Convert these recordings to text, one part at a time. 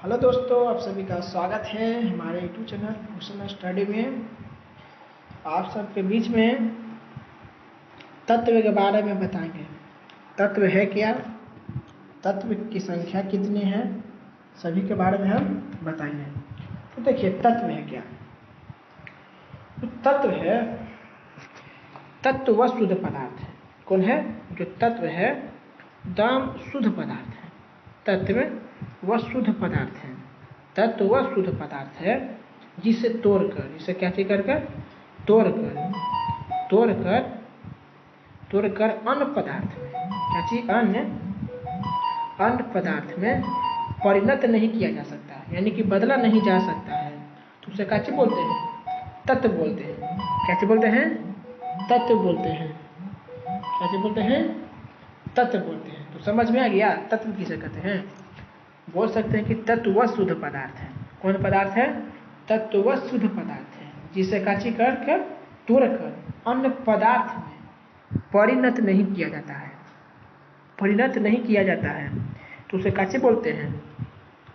Hello दोस्तों, आप सभी का स्वागत है हमारे यूट्यूब चैनल भूषण स्टडी में। आप सबके बीच में तत्व के बारे में बताएंगे। तत्व है क्या, तत्व की संख्या कितनी है, सभी के बारे में हम बताएंगे। तो देखिए, तत्व है क्या। तो तत्व है, तत्व व शुद्ध पदार्थ है। कौन है? जो तत्व है दाम शुद्ध पदार्थ है। तत्व व शुद्ध पदार्थ है। तत्व व शुद्ध पदार्थ है जिसे तोड़कर, जिसे क्या चीज कर तोड़कर तोड़कर तोड़कर अन्य पदार्थ में, क्या चीज, अन्य पदार्थ में परिणत नहीं किया जा सकता है, यानी कि बदला नहीं जा सकता है। तो उसे क्या चीज बोलते हैं? तत्व बोलते हैं। क्या चीज बोलते हैं? तत्व बोलते हैं। क्या चीज बोलते हैं? तत्व बोलते हैं। तो समझ में आ गया तत्व किसे कहते हैं? बोल सकते हैं कि तत्व व शुद्ध पदार्थ है। कौन पदार्थ है? तत्व व शुद्ध पदार्थ है जिसे काची कर तोड़कर अन्य पदार्थ में परिणत नहीं किया जाता है। परिणत नहीं किया जाता है तो उसे काची बोलते हैं?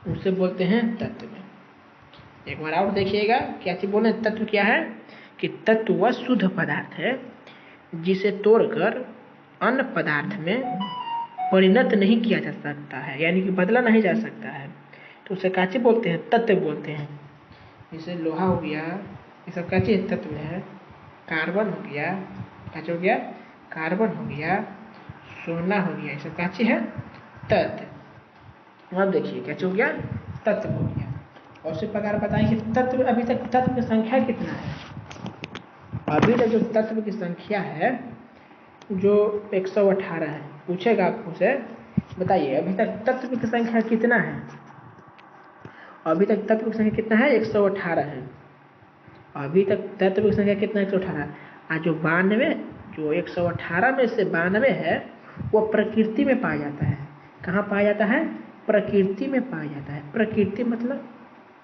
उसे बोलते हैं तत्व। एक बार और देखिएगा, क्या चीज बोले? तत्व क्या है? कि तत्व व शुद्ध पदार्थ है जिसे तोड़कर अन्य पदार्थ में परिणत नहीं किया जा सकता है, यानी कि बदला नहीं जा सकता है। तो उसे काची बोलते हैं? तत्व बोलते हैं। जैसे लोहा हो गया, ये सब काची तत्व है। कार्बन हो गया, काची हो गया? कार्बन हो गया, सोना हो गया, ये सब काची है? तत्व। अब देखिए क्या हो गया? तत्व हो गया। और उसी प्रकार बताएंगे तत्व। अभी तक तत्व की संख्या कितना है? अभी तक जो तत्व की संख्या है जो 118 है। पूछेगा आपको से, बताइए अभी तक तत्व की संख्या कितना है? अभी तक तत्व की संख्या कितना है? 118 है। अभी तक तत्व की संख्या कितना है? 118। आज जो 92, जो 118 में से 92 है वो प्रकृति में पाया जाता है। कहाँ पाया जाता है? प्रकृति में पाया जाता है। प्रकृति मतलब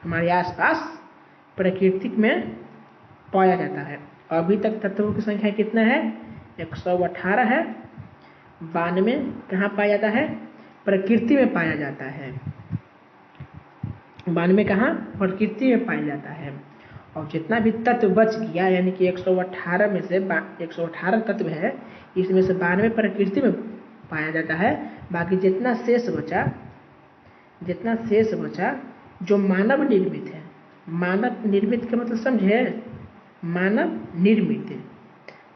हमारे आसपास प्रकृति में पाया जाता है। अभी तक तत्वों की संख्या कितना है? 118 है। 92 कहाँ पाया जाता है? प्रकृति में पाया जाता है। 92 कहाँ? प्रकृति में पाया जाता है। और जितना भी तत्व बच गया, यानी कि 118 में से 118 तत्व है, इसमें से 92 प्रकृति में पाया जाता है। बाकी जितना शेष बचा जो मानव निर्मित है। मानव निर्मित का मतलब समझे?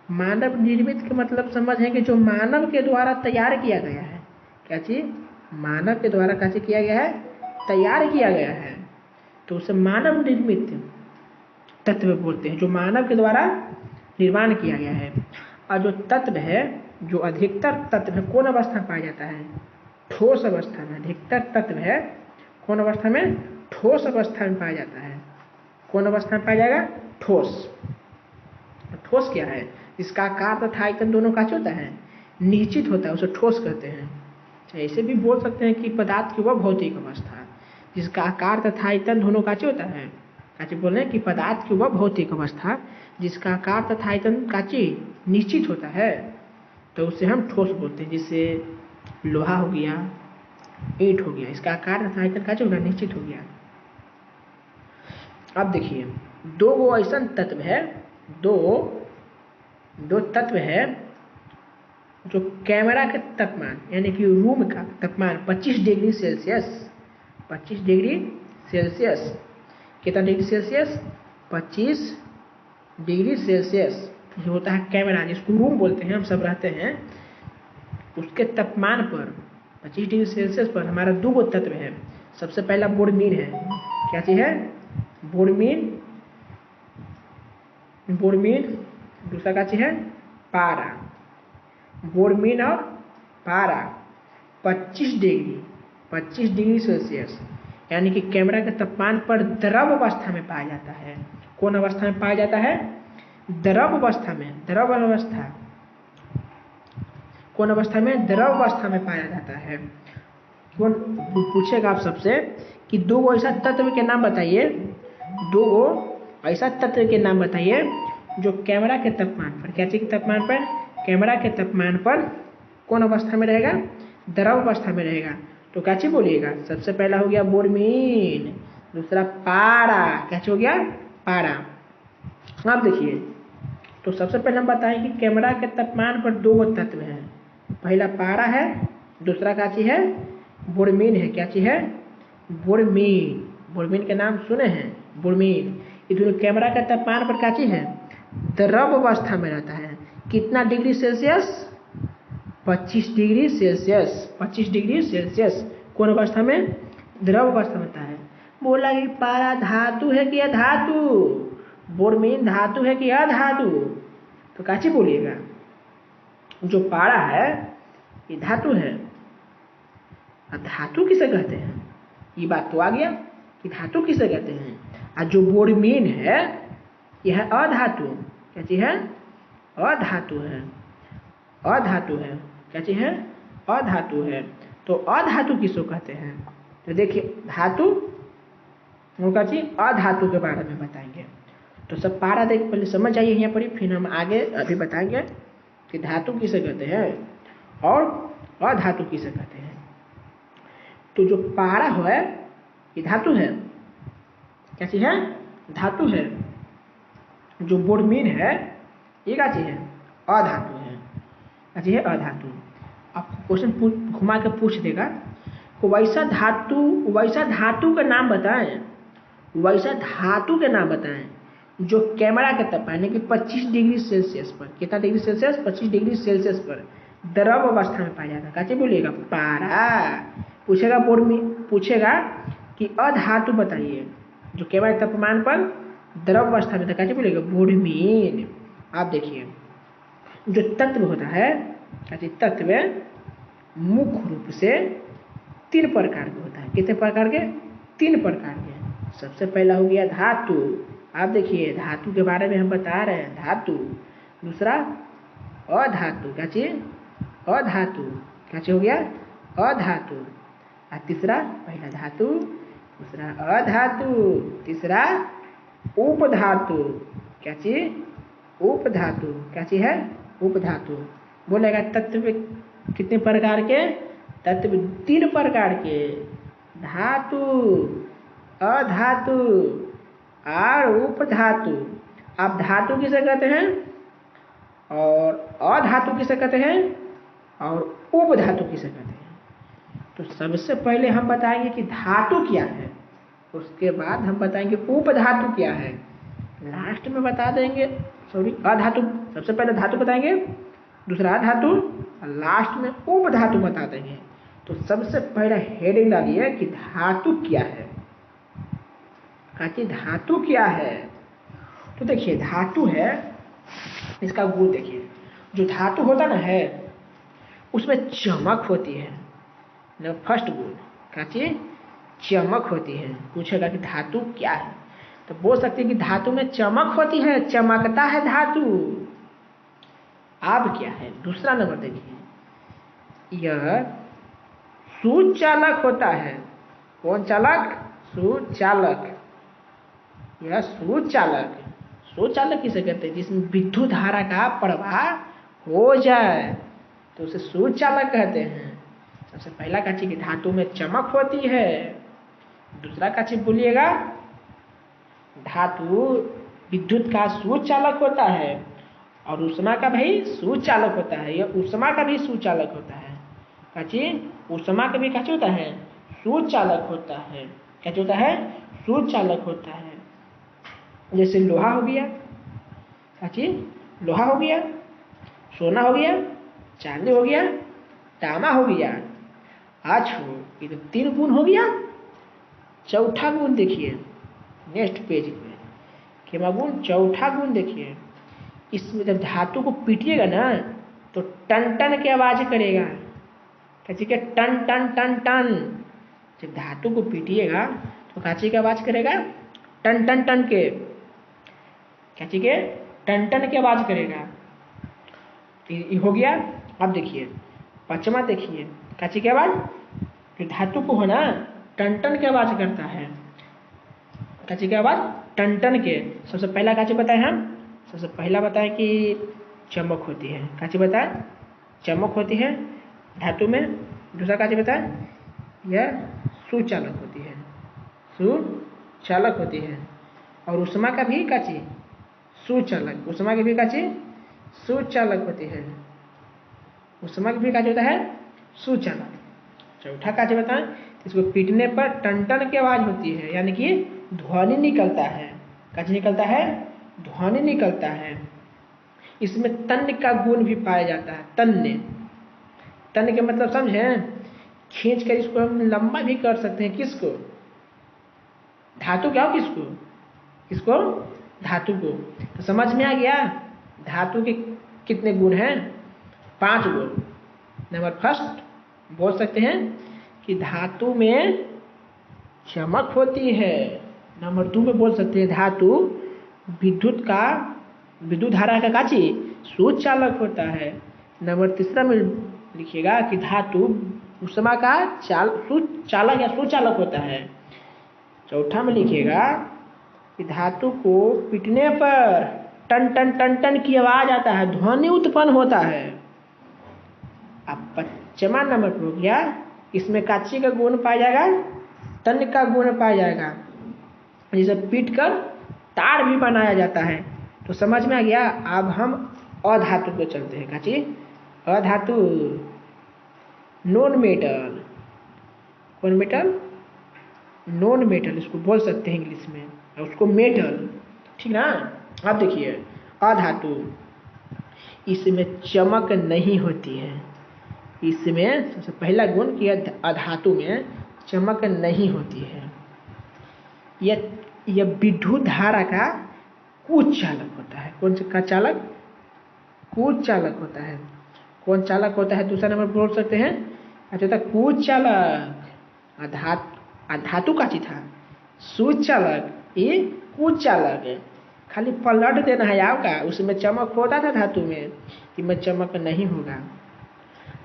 मानव निर्मित का मतलब समझें कि जो मानव के द्वारा तैयार किया गया है। क्या चीज? मानव के द्वारा क्या किया गया है? तैयार किया गया है। तो उसे मानव निर्मित तत्व बोलते हैं, जो मानव के द्वारा निर्माण किया गया है। और जो तत्व है, जो अधिकतर तत्व है, कौन अवस्था में पाया जाता है? ठोस अवस्था में। अधिकतर तत्व है कौन अवस्था में? ठोस अवस्था में पाया जाता है। कौन अवस्था में पाया जाएगा? ठोस। ठोस क्या है? इसका आकार तथा आयतन दोनों का होता है, निश्चित होता है, उसे ठोस कहते हैं। ऐसे भी बोल सकते हैं कि पदार्थ की वह भौतिक अवस्था जिसका आकार तथा आयतन दोनों का होता है। काची बोल रहे हैं कि पदार्थ की वह भौतिक अवस्था जिसका आकार तथा आयतन काची निश्चित होता है, तो उसे हम ठोस बोलते हैं। जिससे लोहा हो गया, ईंट हो गया, इसका आकार तथा आयतन काची होगा? निश्चित हो गया। अब देखिए, दो ऐसा तत्व है, दो तत्व है जो कैमरा के तापमान, यानी कि रूम का तापमान 25 डिग्री सेल्सियस, 25 डिग्री सेल्सियस, कितना डिग्री सेल्सियस? 25 डिग्री सेल्सियस जो होता है कैमरा, जिसको रूम बोलते हैं, हम सब रहते हैं, उसके तापमान पर 25 डिग्री सेल्सियस पर हमारा दो तत्व है। सबसे पहला बोरमीन है। क्या चीज है? बोरमीन। दूसरा क्या चीज है? पारा। बोरमीन और पारा 25 डिग्री सेल्सियस, यानी कि कैमरा के तापमान पर द्रव अवस्था में पाया जाता है। कौन अवस्था में पाया जाता है? द्रव अवस्था में। द्रव अवस्था कौन अवस्था में? द्रव अवस्था में पाया जाता है। कौन पूछेगा आप सबसे कि दो ऐसा तत्व के नाम बताइए, दो ऐसा तत्व के नाम बताइए जो कैमरा के तापमान पर, क्या चीज के तापमान पर? कैमरा के तापमान पर कौन अवस्था में रहेगा? द्रव अवस्था में रहेगा। तो क्या चीज बोलिएगा? सबसे पहला हो गया बोरमीन, दूसरा पारा। क्या हो गया? पारा। अब देखिए, तो सबसे पहले हम बताएं कि कैमरा के तापमान पर दो तत्व हैं, पहला पारा है, दूसरा क्या चीज है? बोरमीन है। क्या चीज है? बोरमीन। बोरमीन के नाम सुने हैं? बोरमीन। ये दोनों कैमरा के तापमान पर क्या चीज है? द्रव अवस्था में रहता है। कितना degree Celsius? 25 degree Celsius. 25 degree Celsius कौन अवस्था में? द्रव अवस्था में होता है। बोला कि पारा धातु है कि अधातु? बोरमीन धातु है कि अधातु? तो काची बोलिएगा? जो पारा है ये धातु है। धातु किसे कहते हैं? ये बात तो आ गया कि धातु किसे कहते हैं। और जो बोरमीन है यह है अधातु। क्या चीज है? अधातु है। अधातु है। क्या चीज है? अधातु है। तो अधातु किसको कहते हैं? तो देखिए, धातु वो क्या चीज? अधातु के बारे में बताएंगे। तो सब पारा देख पहले समझ आइए यहाँ पर, फिर हम आगे अभी बताएंगे कि धातु किसे कहते हैं और अधातु किसे कहते हैं। तो जो पारा है ये धातु है। क्या चीज है? धातु है। जो बोरमीन है ये क्या चीज है? अधातु है। क्या चीज है? अधातु। आपको क्वेश्चन घुमा के पूछ देगा कि वैसा धातु का नाम बताएं, वैसा धातु के नाम बताएं जो कैमरा के तापमान यानी कि 25 डिग्री सेल्सियस पर, कितना डिग्री सेल्सियस? 25 डिग्री सेल्सियस पर द्रव अवस्था में पाया जाता है। क्या बोलिएगा? पारा। पूछेगा बोरमीन, पूछेगा कि अधातु बताइए जो कैमरा के तापमान पर द्रव अवस्था में था। क्या बोलिएगा? बोरमीन। आप देखिए, जो तत्व होता है, तत्व मुख्य रूप से 3 प्रकार के होता है। कितने प्रकार के? 3 प्रकार के। सबसे पहला हो गया धातु। आप देखिए, धातु के बारे में हम बता रहे हैं, धातु। दूसरा अधातु। क्या चीज? अधातु। क्या चीज हो गया? अधातु। और तीसरा, पहला धातु, दूसरा अधातु, तीसरा उपधातु। क्या चीज? उपधातु। क्या चीज है? उपधातु। बोलेगा तत्व कितने प्रकार के? तत्व 3 प्रकार के, धातु, अधातु और उपधातु। आप धातु किसे कहते हैं और अधातु किसे कहते हैं और उपधातु किसे कहते हैं? तो सबसे पहले हम बताएंगे कि धातु क्या है, उसके बाद हम बताएंगे उपधातु क्या है, लास्ट में बता देंगे अधातु। सबसे पहले धातु बताएंगे, दूसरा अधातु और लास्ट में उपधातु बता देंगे। तो सबसे पहला हेडिंग डालिए कि धातु क्या है। धातु क्या है? तो देखिए, धातु है, इसका गुण देखिए। जो धातु होता ना है उसमें चमक होती है। फर्स्ट गुण क्या चीज? चमक होती है। पूछेगा कि धातु क्या है, तो बोल सकते हैं कि धातु में चमक होती है, चमकता है धातु। अब क्या है? दूसरा नंबर देखिए, यह सुचालक होता है। कौन चालक? सुचालक। यह सुचालक। सुचालक किसे कहते हैं? जिसमें विद्युत धारा का प्रवाह हो जाए तो उसे सुचालक कहते हैं। सबसे पहला का चीज धातु में चमक होती है। दूसरा का चीज बोलिएगा, धातु विद्युत का सुचालक होता है और ऊष्मा का भी सुचालक होता है। यह ऊष्मा का भी सुचालक होता है। क्या चीज? ऊष्मा का भी क्या होता है? सुचालक होता है। क्या होता है? सुचालक होता है। जैसे लोहा हो गया, क्या चीज? लोहा हो गया, सोना हो गया, चांदी हो गया, तांबा हो गया। आज ये तो 3 गुण हो गया। चौथा गुण देखिए नेक्स्ट पेज पे, क्या गुण? चौथा गुण देखिए, इसमें जब धातु को पीटिएगा ना तो टन टन की आवाज करेगा। कैसे के? टन टन टन टन। जब धातु को पीटिएगा तो काची की आवाज करेगा? टन टन टन के। कैसे के? टन टन की आवाज करेगा। ये हो गया। अब देखिए पांचवा देखिए, काची की आवाज? जो धातु को है ना टन टन की आवाज करता है। काची की आवाज? टन टन के। सबसे पहला काची बताए हम? सबसे पहला बताए कि चमक होती है। काची बताए? चमक होती है धातु में। दूसरा काची बताए? यह सुचालक होती है, सुचालक होती है। और उष्मा का भी क्या चीज? सुचालक। उष्मा की भी क्या चीज? सुचालक होती है। उष्मा की भी क्या होता है? सुचालक। चौथा का चीज बताएं, इसको पीटने पर टन टन की आवाज होती है, यानी कि ध्वनि निकलता है। क्या चीज निकलता है? ध्वनि निकलता है। इसमें तन्य का गुण भी पाया जाता है। तन्य, तन्य के मतलब समझें? खींच कर इसको हम लंबा भी कर सकते हैं। किसको? धातु क्या हो? किसको? किसको? धातु को। तो समझ में आ गया धातु के कितने गुण हैं? 5 गुण। नंबर फर्स्ट बोल सकते हैं कि धातु में चमक होती है। नंबर 2 में बोल सकते हैं धातु विद्युत धारा का काची सुचालक होता है। नंबर तीसरा में लिखिएगा कि धातु उष्मा का सुचालक या सुचालक होता है। चौथा में लिखिएगा कि धातु को पीटने पर टन टन टन टन की आवाज आता है, ध्वनि उत्पन्न होता है। अब 5वां नंबर पर हो गया, इसमें काची का गुण पाया जाएगा, तन्य का गुण पाया जाएगा, जिसे पीट कर तार भी बनाया जाता है। तो समझ में आ गया। अब हम अधातु पे चलते हैं। काची? अधातु, नॉन मेटल। कौन मेटल? नॉन मेटल इसको बोल सकते हैं इंग्लिश में, और उसको मेटल। ठीक ना? अब देखिए अधातु, इसमें चमक नहीं होती है। इसमें सबसे पहला गुण कि अधातु में चमक नहीं होती है। यह विद्युत धारा का कुछ चालक होता है। कौन सा चालक? कुछ चालक होता है। कौन चालक होता है? दूसरा नंबर बोल सकते हैं अच्छा कुछ चालक। अधातु का चीज था सुचालक, ये कुछ चालक है। खाली पलट देना है आपका। उसमें चमक होता था धातु में, इसमें चमक नहीं होगा।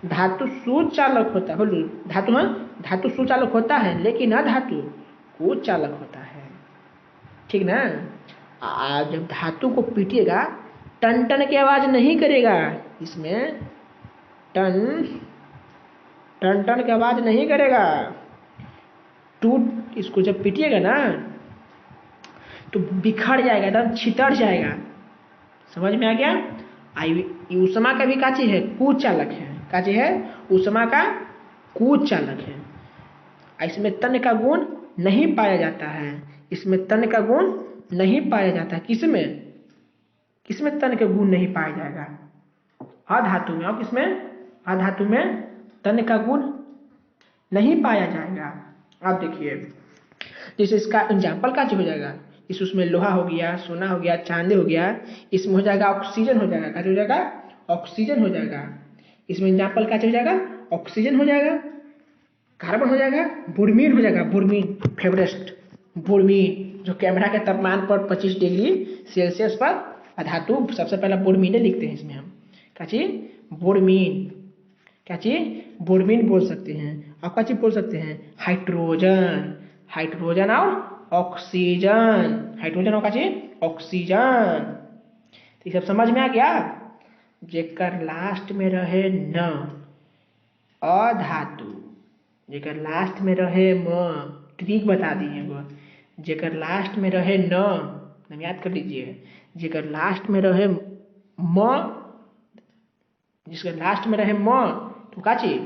धातु सुचालक होता है। धातु, हाँ धातु सुचालक होता है, लेकिन अधातु कुछ चालक होता है। ठीक ना? जब धातु को पीटिएगा टन टन की आवाज नहीं करेगा। इसमें टन टन की आवाज नहीं करेगा। टूट इसको जब पीटिएगा ना तो बिखर जाएगा, एकदम छितर जाएगा। समझ में आ गया? उष्मा का भी का चीज है? कुछ चालक है। का चीज है? उष्मा का कुछ चालक है। इसमें तन्य का गुण नहीं पाया जाता है। इसमें तन्य का गुण नहीं पाया जाता है। किसमें तन्य का गुण नहीं पाया जाएगा? अधातु में। और किसमें? अधातु में तन्य का गुण नहीं पाया जाएगा। आप देखिए जैसे इसका एग्जाम्पल का हो जाएगा, इस उसमें लोहा हो गया, सोना हो गया, चांदी हो गया। इसमें हो जाएगा ऑक्सीजन हो जाएगा। क्या हो जाएगा? ऑक्सीजन हो जाएगा। इसमें एग्जाम्पल का हो जाएगा? ऑक्सीजन हो जाएगा, कार्बन हो जाएगा, बुरमीन हो जाएगा। बुरमीन फेवरेस्ट, बुरमीन जो कैमरा के तापमान पर 25 डिग्री सेल्सियस पर अधातु सबसे पहला बुरमीन लिखते हैं इसमें हम। क्या चीज? बुरमीन। क्या चीज? बुरमीन बोल सकते हैं। आप क्या चीज बोल सकते हैं? हाइड्रोजन। हाइड्रोजन और ऑक्सीजन। हाइड्रोजन और क्या चीज? ऑक्सीजन। तो सब समझ में आ गया। जेकर लास्ट में रहे न अधातु, जेकर लास्ट में रहे म, ट्रिक बता दी है वो। जेकर लास्ट में रहे न याद कर लीजिए। जेकर लास्ट में रहे म, जिसके लास्ट में रहे म तो का चीज?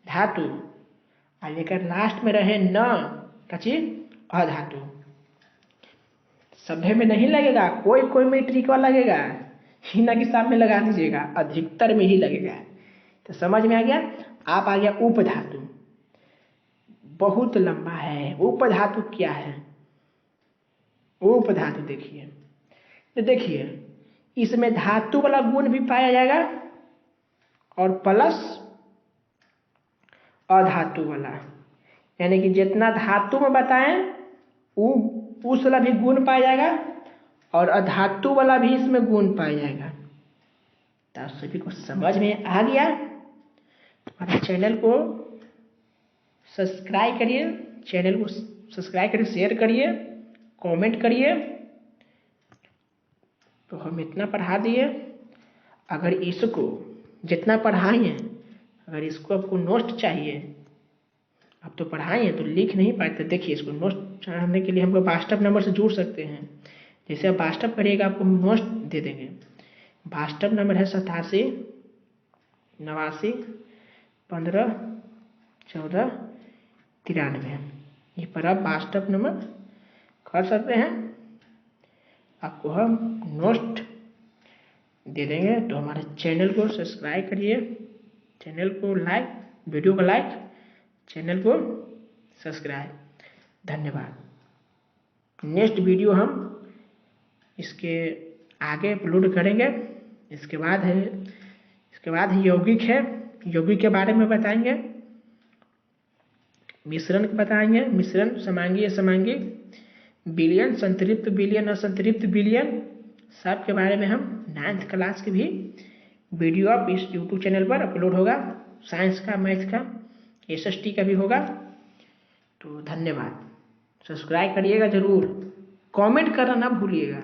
धातु। और जेकर लास्ट में रहे न का चीज? अधातु। सभ्य में नहीं लगेगा, कोई में ट्रिक वाला लगेगा, हिना के सामने लगा दीजिएगा, अधिकतर में ही लगेगा। तो समझ में आ गया। आप आ गया उपधातु। बहुत लंबा है। उपधातु क्या है? उपधातु देखिए, तो देखिए इसमें धातु वाला गुण भी पाया जाएगा और प्लस अधातु वाला, यानी कि जितना धातु में बताएं उस वाला भी गुण पाया जाएगा और अधातु वाला भी इसमें गुण पाया जाएगा। तो सभी को समझ में आ गया। हमारे चैनल को सब्सक्राइब करिए, चैनल को सब्सक्राइब करिए, शेयर करिए, कमेंट करिए। तो हम इतना पढ़ा दिए। अगर इसको जितना पढ़ाए हैं, अगर इसको आपको नोट चाहिए अब तो पढ़ाई है तो लिख नहीं पाते। देखिए इसको नोट चढ़ाने के लिए हमको वाट्सएप नंबर से जुड़ सकते हैं। जैसे आप वाट्सएप करिएगा आपको नोट दे देंगे। वाट्सएप नंबर है 87 89 15 14 93। ये पर आप वाट्सएप नंबर कर सकते हैं, आपको हम नोट दे देंगे। तो हमारे चैनल को सब्सक्राइब करिए, चैनल को लाइक, वीडियो को लाइक, चैनल को सब्सक्राइब। धन्यवाद। नेक्स्ट वीडियो हम इसके आगे अपलोड करेंगे। इसके बाद यौगिक है, यौगिक के बारे में बताएंगे, मिश्रण बताएंगे, मिश्रण समांगी असमांगी, विलयन, संतृप्त विलयन, असंतृप्त विलयन, सब के बारे में हम 9th क्लास की भी वीडियो आप इस यूट्यूब चैनल पर अपलोड होगा। साइंस का, मैथ का, SST का भी होगा। तो धन्यवाद। सब्सक्राइब करिएगा जरूर, कमेंट करना ना भूलिएगा।